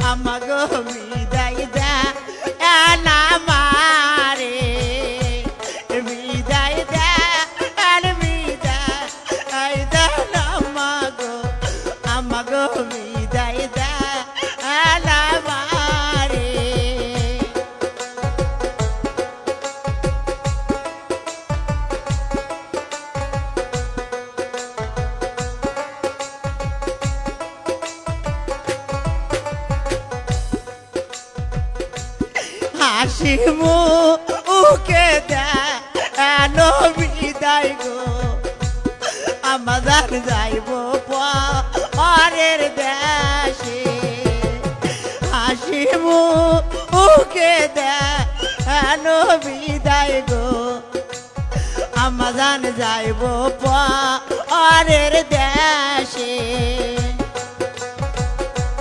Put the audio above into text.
আমাগো বিদায় দে না মারে বিদায় দে আর বিদায় দে না মাগো আমাগো বিদায় দে না মারে হাসি মুখে দেন বিদায় গো আমাদের যাইব পরের দেশে হাসি মুখে দেন বিদায় গো আমাদের যাইব পরের দেশে